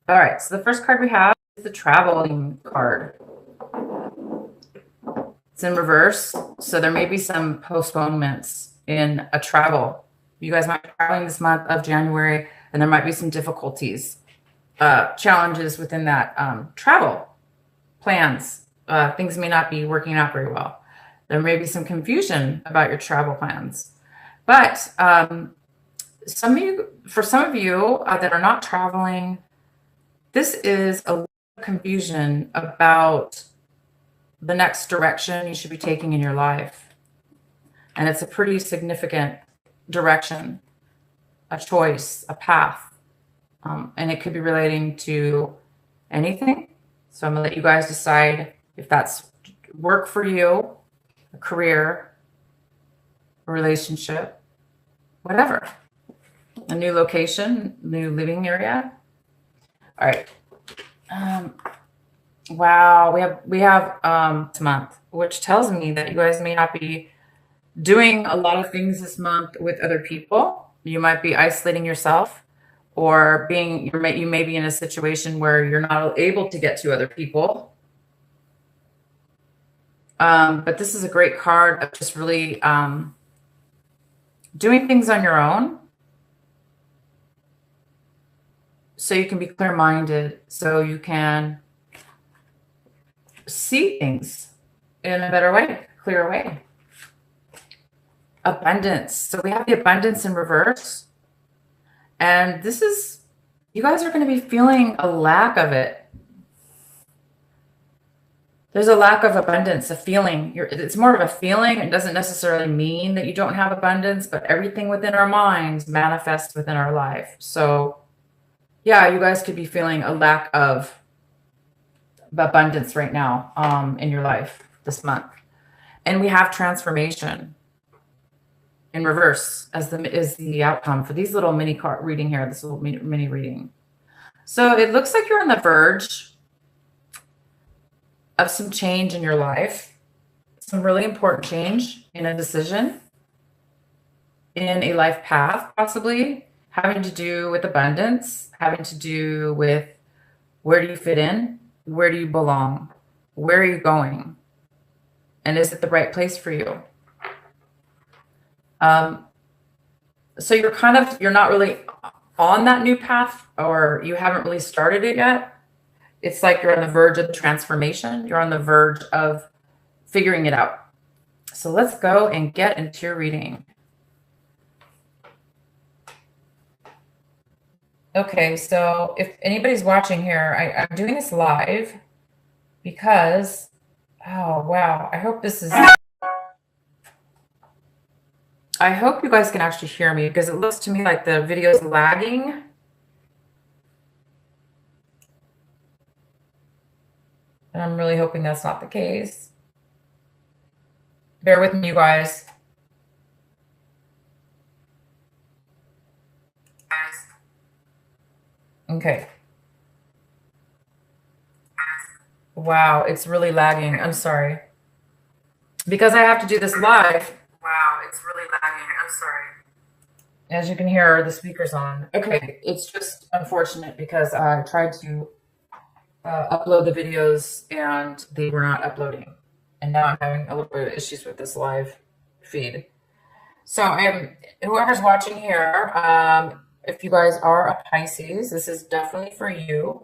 All right, so the first card we have is the traveling card. It's in reverse, so there may be some postponements in a travel. You guys might be traveling this month of January, and there might be some difficulties, challenges within that travel plans. Things may not be working out very well. There may be some confusion about your travel plans, but for some of you that are not traveling, this is a little confusion about the next direction you should be taking in your life. And it's a pretty significant direction, a choice, a path. And it could be relating to anything. So I'm going to let you guys decide if that's work for you, a career, a relationship, whatever. A new location, new living area. All right. Wow, we have this month, which tells me that you guys may not be doing a lot of things this month with other people. You might be isolating yourself, or you may be in a situation where you're not able to get to other people. But this is a great card of just really doing things on your own, so you can be clear-minded, so you can see things in a better way, clearer way. Abundance. So we have the abundance in reverse. And this is, you guys are going to be feeling a lack of it. There's a lack of abundance, a feeling. It's more of a feeling. It doesn't necessarily mean that you don't have abundance, but everything within our minds manifests within our life. So yeah, you guys could be feeling a lack of abundance right now in your life this month. And we have transformation in reverse as the outcome for these little mini card reading here, this little mini reading. So it looks like you're on the verge of some change in your life, some really important change in a decision, in a life path, possibly having to do with abundance, having to do with where do you fit in, where do you belong, where are you going, and is it the right place for you? So you're not really on that new path, or you haven't really started it yet. It's like you're on the verge of transformation. You're on the verge of figuring it out. So let's go and get into your reading. Okay, so if anybody's watching here, I'm doing this live because, oh, wow, I hope you guys can actually hear me, because it looks to me like the video is lagging. And I'm really hoping that's not the case. Bear with me, you guys. Okay. Wow, it's really lagging. I'm sorry. Because I have to do this live. Wow, it's really lagging. I'm sorry. As you can hear, the speaker's on. Okay, it's just unfortunate because I tried to upload the videos and they were not uploading. And now I'm having a little bit of issues with this live feed. So whoever's watching here, if you guys are a Pisces, this is definitely for you.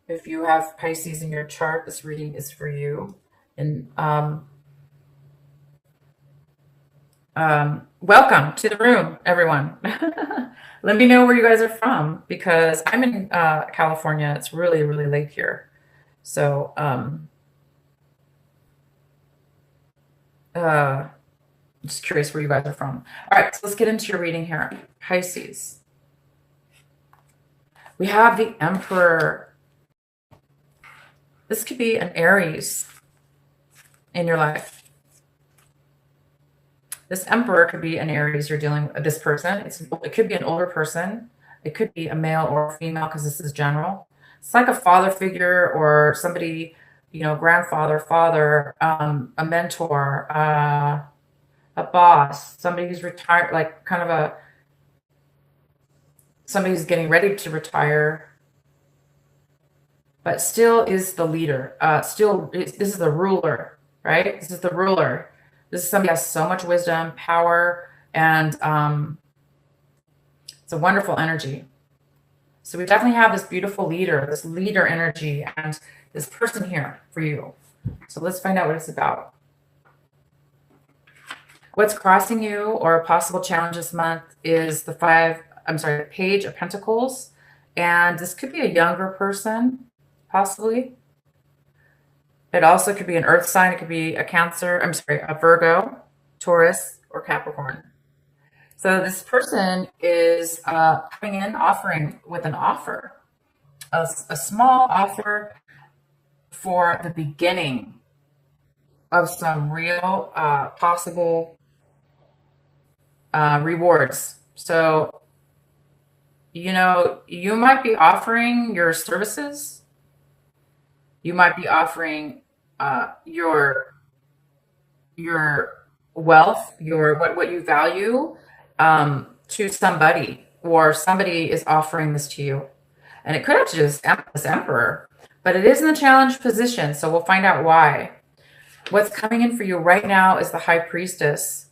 If you have Pisces in your chart, this reading is for you. And welcome to the room, everyone. Let me know where you guys are from, because I'm in California. It's really, really late here. So just curious where you guys are from. All right, so let's get into your reading here. Pisces. We have the Emperor. This could be an Aries in your life. This Emperor could be an Aries you're dealing with, this person. It could be an older person. It could be a male or a female, because this is general. It's like a father figure or somebody, grandfather, father, a mentor, a boss, somebody who's retired, like kind of somebody who's getting ready to retire. but still is the leader. This is the ruler, right? This is the ruler. This is somebody who has so much wisdom, power, and it's a wonderful energy. So we definitely have this beautiful leader, this leader energy, and this person here for you. So let's find out what it's about. What's crossing you or a possible challenge this month is the Page of Pentacles. And this could be a younger person, possibly. It also could be an earth sign. It could be a a Virgo, Taurus, or Capricorn. So this person is coming in offering with an offer, a small offer for the beginning of some real possible rewards. So, you know, you might be offering your services. You might be offering your wealth, your what you value to somebody, or somebody is offering this to you. And it could actually just this emperor, but it is in the challenge position. So we'll find out why. What's coming in for you right now is the High Priestess.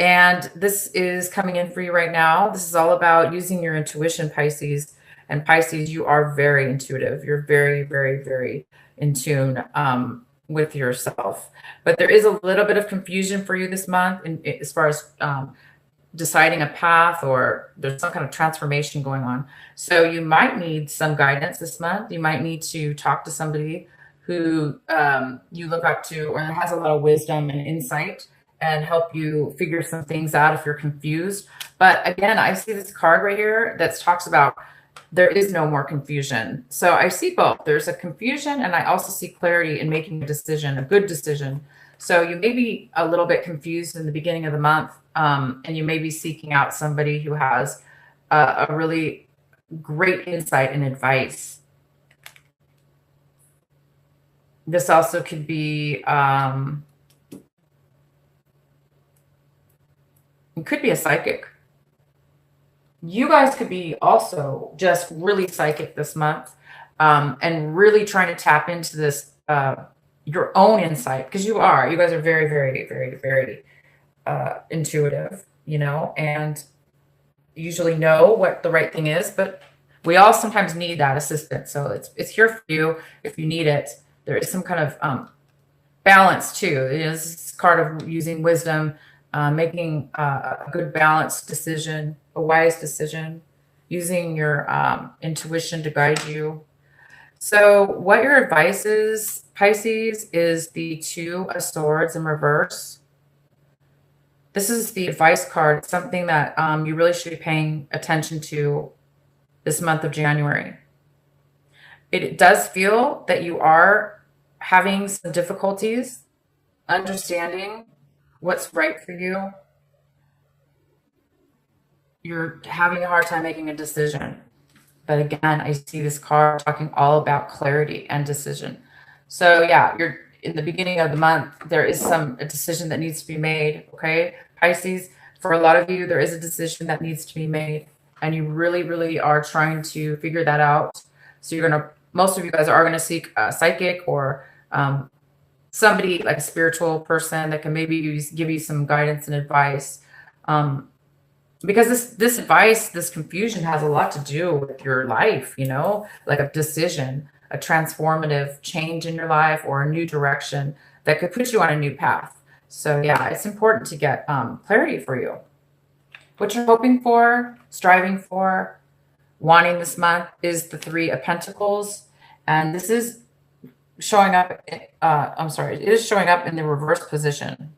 And this is coming in for you right now. This is all about using your intuition, Pisces. And Pisces, you are very intuitive. You're very, very, very in tune with yourself. But there is a little bit of confusion for you this month as far as deciding a path, or there's some kind of transformation going on. So you might need some guidance this month. You might need to talk to somebody who you look up to, or that has a lot of wisdom and insight, and help you figure some things out if you're confused. But again, I see this card right here that talks about there is no more confusion. So I see both. There's a confusion, and I also see clarity in making a decision, a good decision. So you may be a little bit confused in the beginning of the month, and you may be seeking out somebody who has a really great insight and advice. This also could be, it could be a psychic. You guys could be also just really psychic this month, and really trying to tap into this, your own insight, because you guys are very, very, very, very intuitive, you know, and usually know what the right thing is, but we all sometimes need that assistance. So it's here for you if you need it. There is some kind of balance too. It is this card of using wisdom, making a good balanced decision, a wise decision, using your intuition to guide you. So what your advice is, Pisces, is the Two of Swords in reverse. This is the advice card. It's something that you really should be paying attention to this month of January. It does feel that you are having some difficulties understanding what's right for you. You're having a hard time making a decision. But again, I see this card talking all about clarity and decision. So yeah, you're in the beginning of the month, there is a decision that needs to be made. Okay, Pisces, for a lot of you, there is a decision that needs to be made, and you really, really are trying to figure that out. So most of you guys are gonna seek a psychic, or somebody like a spiritual person that can maybe give you some guidance and advice. Because this advice, this confusion has a lot to do with your life, you know, like a decision, a transformative change in your life, or a new direction that could put you on a new path. So yeah, it's important to get clarity for you. What you're hoping for, striving for, wanting this month is the Three of Pentacles. And this is showing up, it is showing up in the reverse position.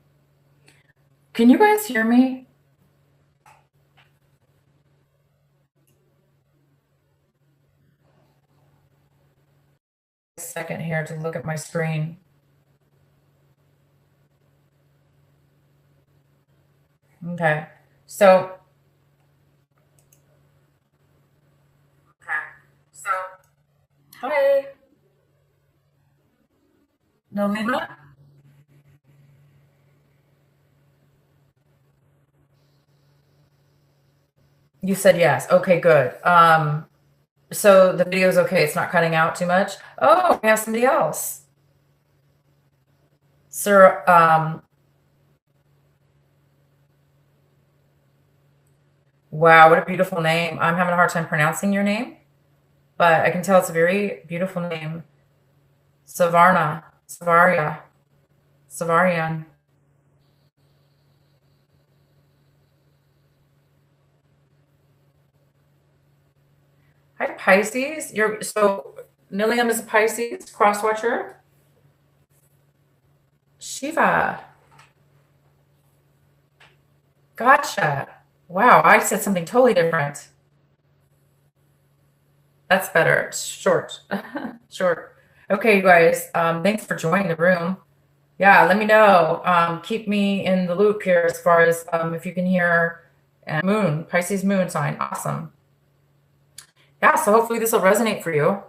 Can you guys hear me? Second here to look at my screen. Okay, so hi, Nolima. You said yes. Okay, good. So the video is okay. It's not cutting out too much. Oh, we have somebody else. Sir, wow, what a beautiful name. I'm having a hard time pronouncing your name, but I can tell it's a very beautiful name. Savarna, Savaria, Savarian. Hi, Pisces. So Nilium is a Pisces cross watcher. Shiva. Gotcha. Wow, I said something totally different. That's better. It's short. Short. Okay, you guys. Thanks for joining the room. Yeah, let me know. Keep me in the loop here as far as if you can hear moon, Pisces moon sign. Awesome. Yeah, so hopefully this will resonate for you.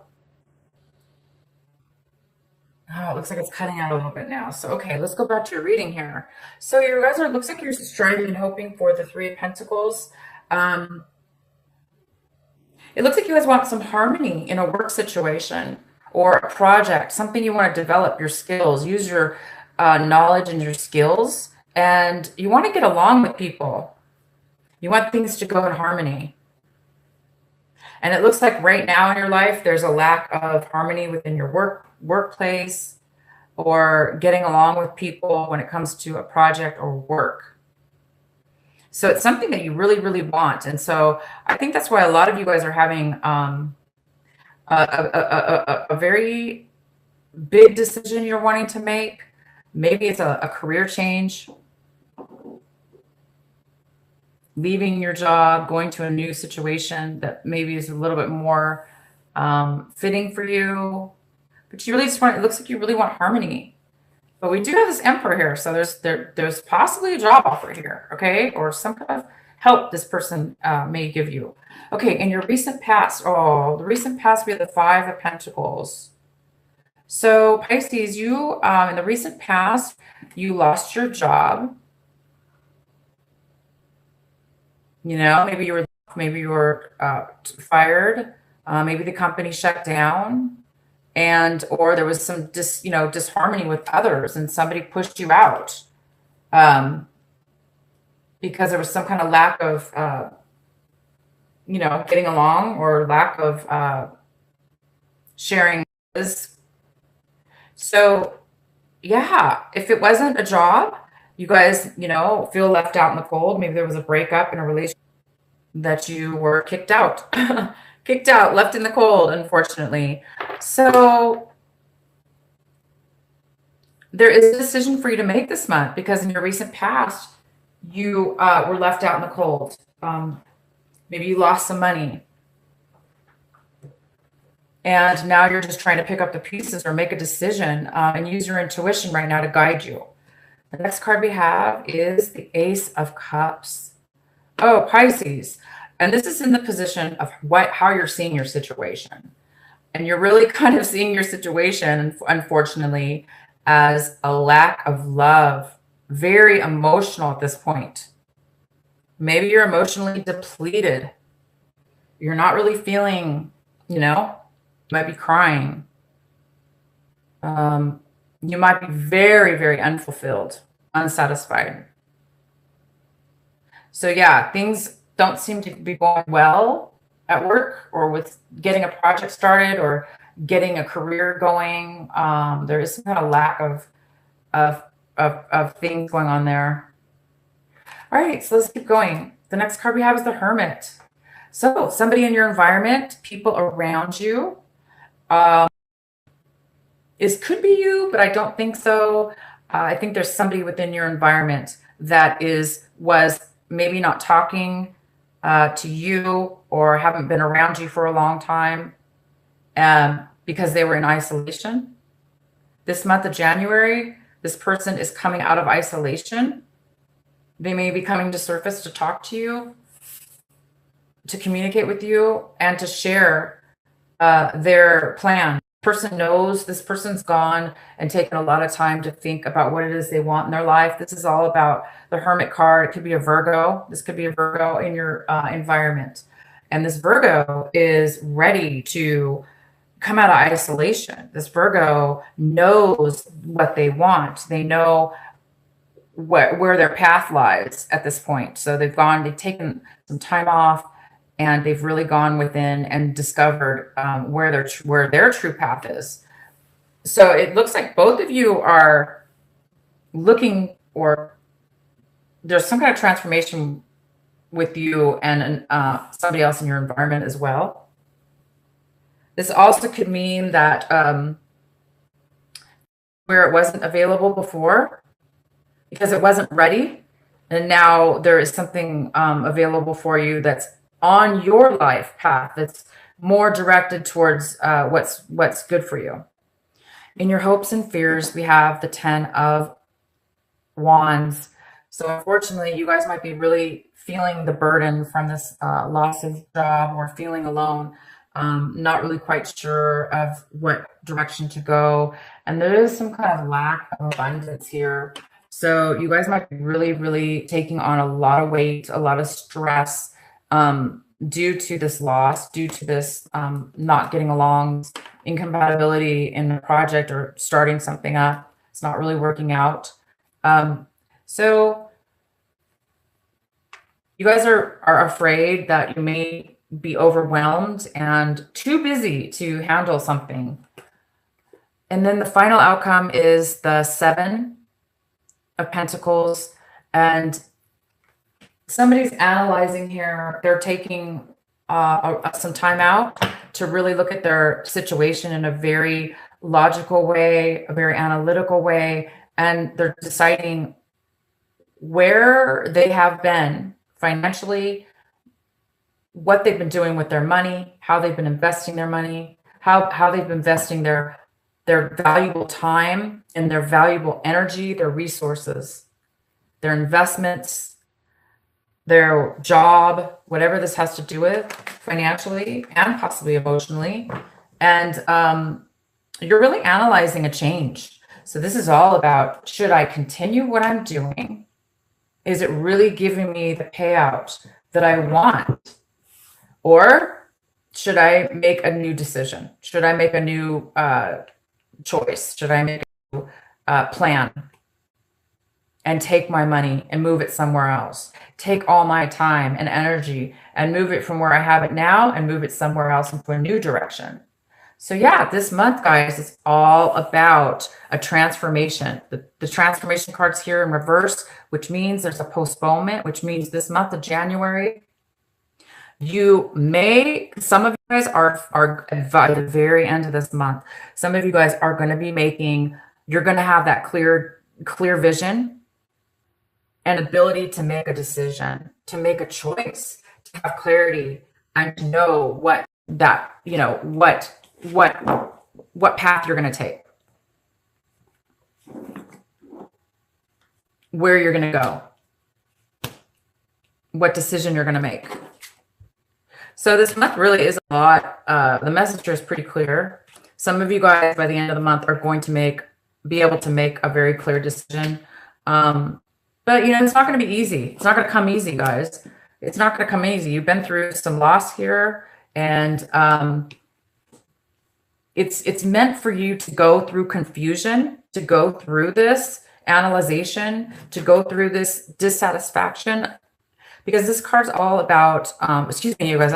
Oh, it looks like it's cutting out a little bit now. So, okay, let's go back to your reading here. So, you guys are, looks like you're striving and hoping for the Three of Pentacles. Um, it looks like you guys want some harmony in a work situation or a project, something you want to develop your skills, use your knowledge and your skills, and you want to get along with people. You want things to go in harmony. And it looks like right now in your life, there's a lack of harmony within your workplace or getting along with people when it comes to a project or work. So it's something that you really, really want. And so I think that's why a lot of you guys are having a very big decision you're wanting to make. Maybe it's a career change, leaving your job, going to a new situation that maybe is a little bit more fitting for you. But you really just want, it looks like you really want harmony. But we do have this Emperor here, so there's possibly a job offer here, okay? Or some kind of help this person may give you. Okay, in your recent past, oh, the recent past, we have the Five of Pentacles. So Pisces, you, in the recent past, you lost your job. You know, maybe you were fired. Maybe the company shut down, and or there was some disharmony with others, and somebody pushed you out because there was some kind of lack of getting along or lack of sharing. So yeah, if it wasn't a job, you guys feel left out in the cold. Maybe there was a breakup in a relationship that you were kicked out, kicked out, left in the cold, unfortunately. So there is a decision for you to make this month because in your recent past, you were left out in the cold. Maybe you lost some money. And now you're just trying to pick up the pieces or make a decision and use your intuition right now to guide you. The next card we have is the Ace of Cups. Oh, Pisces. And this is in the position of how you're seeing your situation. And you're really kind of seeing your situation, unfortunately, as a lack of love. Very emotional at this point. Maybe you're emotionally depleted. You're not really feeling, you might be crying. You might be very, very unfulfilled, unsatisfied. So yeah, things don't seem to be going well at work or with getting a project started or getting a career going. There is some kind of lack of things going on there. All right, so let's keep going. The next card we have is the Hermit. So somebody in your environment, people around you, could be you, but I don't think so. I think there's somebody within your environment that was maybe not talking to you or haven't been around you for a long time because they were in isolation. This month of January, this person is coming out of isolation. They may be coming to surface to talk to you, to communicate with you, and to share their plan. Person knows this person's gone and taken a lot of time to think about what it is they want in their life. This is all about the Hermit card. It could be a Virgo. This could be a Virgo in your environment. And this Virgo is ready to come out of isolation. This Virgo knows what they want. They know where their path lies at this point. So they've taken some time off, and they've really gone within and discovered where their true path is. So it looks like both of you are looking, or there's some kind of transformation with you and somebody else in your environment as well. This also could mean that where it wasn't available before because it wasn't ready, and now there is something available for you that's on your life path that's more directed towards what's good for you. In your hopes and fears, we have the 10 of Wands. So unfortunately, you guys might be really feeling the burden from this loss of job, or feeling alone, not really quite sure of what direction to go. And there is some kind of lack of abundance here. So you guys might be really, really taking on a lot of weight, a lot of stress due to this loss, due to this not getting along, incompatibility in the project, or starting something up. It's not really working out. So you guys are afraid that you may be overwhelmed and too busy to handle something. And then the final outcome is the 7 of Pentacles, and somebody's analyzing here. They're taking some time out to really look at their situation in a very logical way, a very analytical way, and they're deciding where they have been financially, what they've been doing with their money, how they've been investing their money, how they've been investing their valuable time and their valuable energy, their resources, their investments, their job, whatever this has to do with financially and possibly emotionally. And you're really analyzing a change. So this is all about, should I continue what I'm doing? Is it really giving me the payout that I want? Or should I make a new decision? Should I make a new choice? Should I make a new plan and take my money and move it somewhere else? Take all my time and energy and move it from where I have it now and move it somewhere else into a new direction. So yeah, this month, guys, is all about a transformation. The transformation card's here in reverse, which means there's a postponement, which means this month of January, some of you guys are at the very end of this month. Some of you guys are going to be you're going to have that clear vision and ability to make a decision, to make a choice, to have clarity, and to know what path you're going to take, where you're going to go, what decision you're going to make. So this month really is a lot. The message is pretty clear. Some of you guys by the end of the month are going to be able to make a very clear decision. But it's not going to be easy. It's not going to come easy, guys. It's not going to come easy. You've been through some loss here, and it's meant for you to go through confusion, to go through this analyzation, to go through this dissatisfaction, because this card's all about, excuse me, you guys,